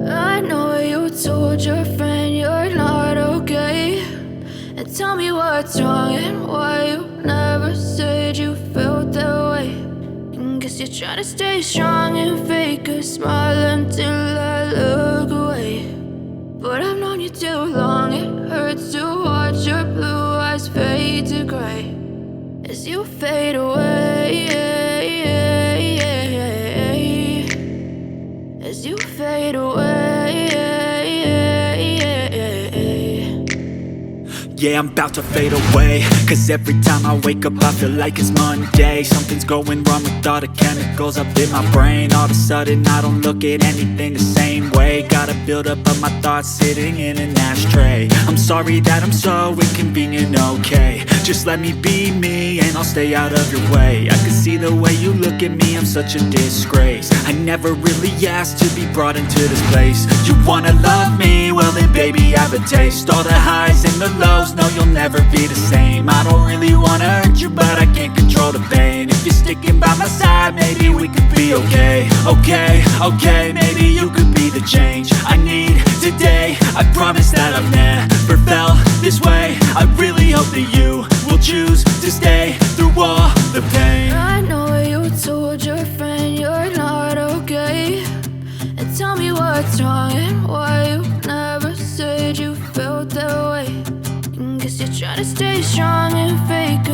I know you told your friend you're not okay, and tell me what's wrong and why you never said you felt that way. And guess you're trying to stay strong and fake a smile until I look away. But I've known you too long, it hurts to watch your blue eyes fade to gray as you fade away, as you fade away. Yeah, I'm about to fade away, cause every time I wake up I feel like it's Monday. Something's going wrong with all the chemicals up in my brain. All of a sudden I don't look at anything the same way. Gotta build up of my thoughts sitting in an ashtray. I'm sorry that I'm so inconvenient, okay. Just let me be me and I'll stay out of your way. I can see the way you look at me, I'm such a disgrace. I never really asked to be brought into this place. You wanna love me? Well then baby I have a taste. All the highs and the lows, no you'll never be the same. I don't really wanna hurt you but I can't control the pain. If you're sticking by my side maybe we could be okay. Okay, maybe you could be the change I need today. I promise that I've never felt this way. I really hope that you will choose to stay through all the pain. I know you told your friend you're not okay, and tell me what's wrong and why you never said you felt that way. And guess you're trying to stay strong and fake